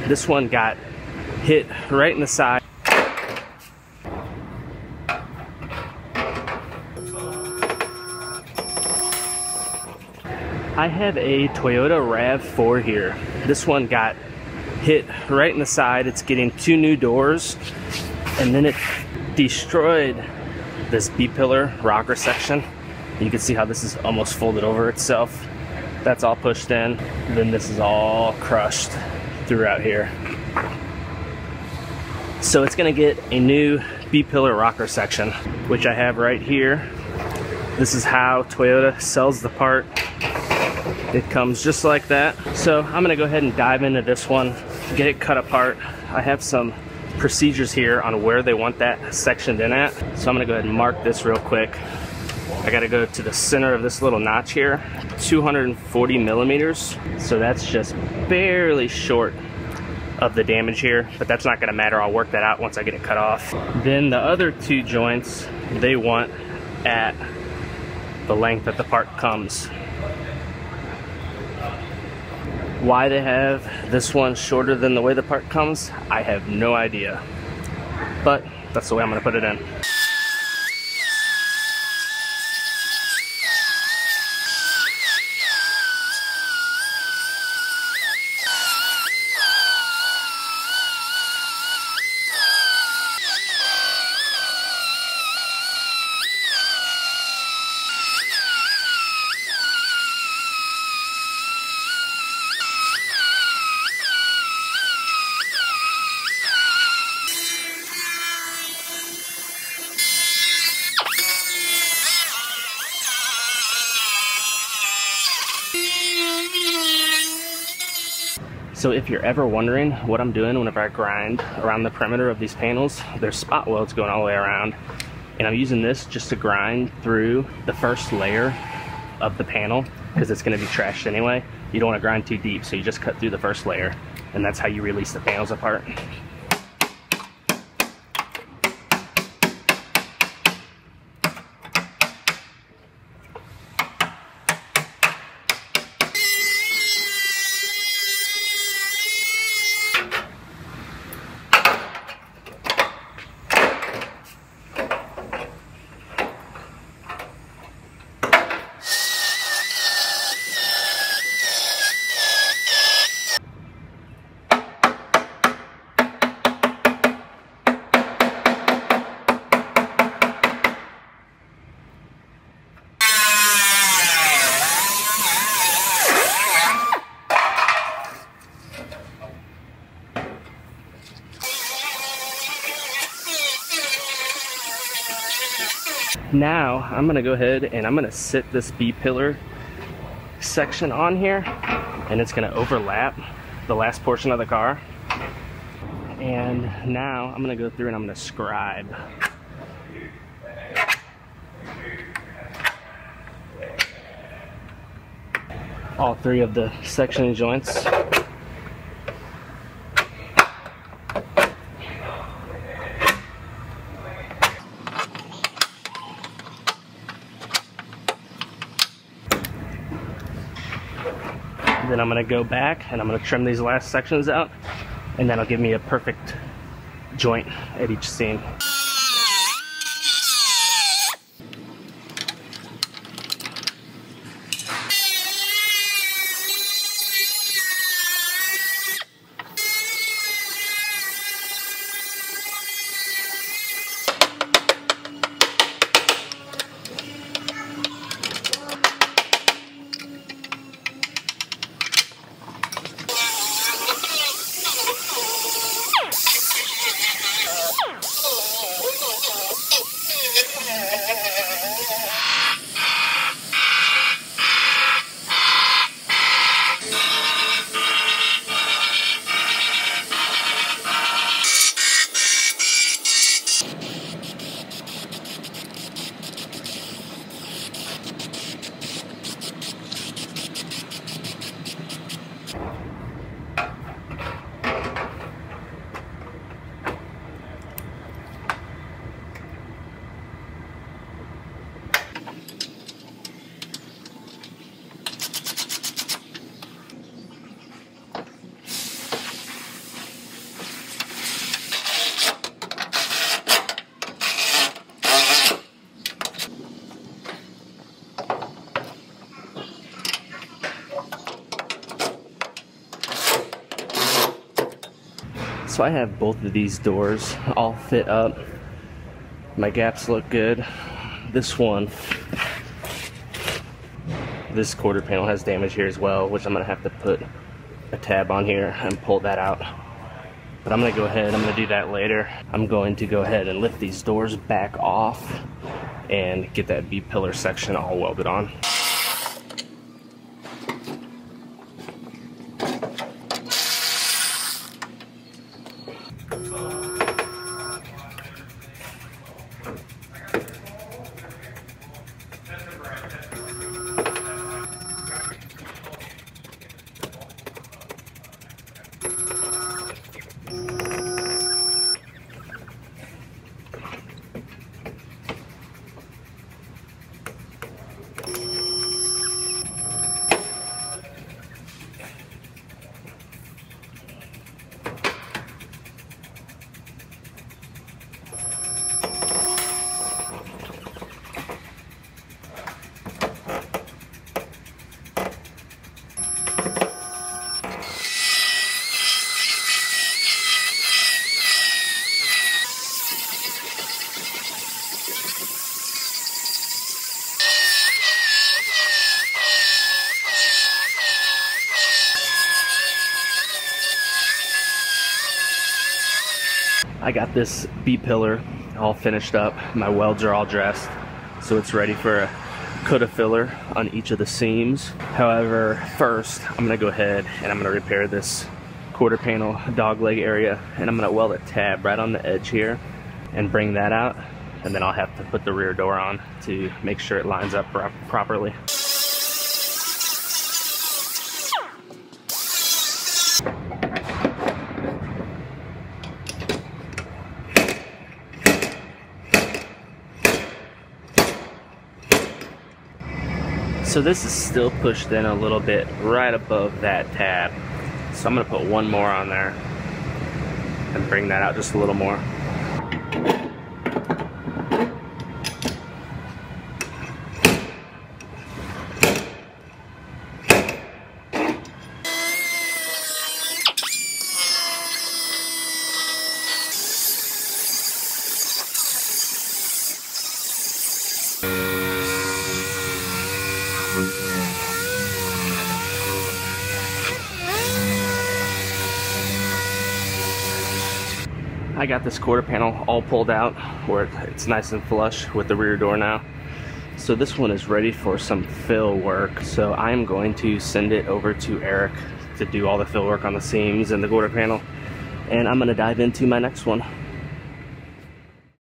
This one got hit right in the side. I have a Toyota RAV4 here. This one got hit right in the side. It's getting 2 new doors, and then it destroyed this B-pillar rocker section. You can see how this is almost folded over itself. That's all pushed in. Then this is all crushed throughout here. So it's gonna get a new B-pillar rocker section, which I have right here. This is how Toyota sells the part. It comes just like that. So I'm gonna go ahead and dive into this one, get it cut apart. I have some procedures here on where they want that sectioned in at. So I'm gonna go ahead and mark this real quick. I gotta go to the center of this little notch here, 240 millimeters. So that's just barely short of the damage here, but that's not gonna matter. I'll work that out once I get it cut off. Then the other 2 joints, they want at the length that the part comes. Why they have this one shorter than the way the part comes, I have no idea. But that's the way I'm gonna put it in. So if you're ever wondering what I'm doing whenever I grind around the perimeter of these panels, there's spot welds going all the way around. And I'm using this just to grind through the first layer of the panel because it's going to be trashed anyway. You don't want to grind too deep, so you just cut through the first layer, and that's how you release the panels apart. Now I'm gonna go ahead and I'm gonna sit this B-pillar section on here, and it's gonna overlap the last portion of the car. And now I'm gonna go through and I'm gonna scribe. All 3 of the section joints. Then I'm going to go back and I'm going to trim these last sections out, and that'll give me a perfect joint at each seam. So I have both of these doors all fit up. My gaps look good. This one, this quarter panel has damage here as well, which I'm gonna have to put a tab on here and pull that out. But I'm gonna go ahead, I'm gonna do that later. I'm going to go ahead and lift these doors back off and get that B-pillar section all welded on. I got this B-pillar all finished up. My welds are all dressed, so it's ready for a coat of filler on each of the seams. However, first I'm gonna go ahead and I'm gonna repair this quarter panel dog leg area, and I'm gonna weld a tab right on the edge here and bring that out, and then I'll have to put the rear door on to make sure it lines up properly. So this is still pushed in a little bit right above that tab. So I'm gonna put one more on there and bring that out just a little more. I got this quarter panel all pulled out where it's nice and flush with the rear door now. So this one is ready for some fill work. So I'm going to send it over to Eric to do all the fill work on the seams and the quarter panel. And I'm gonna dive into my next one.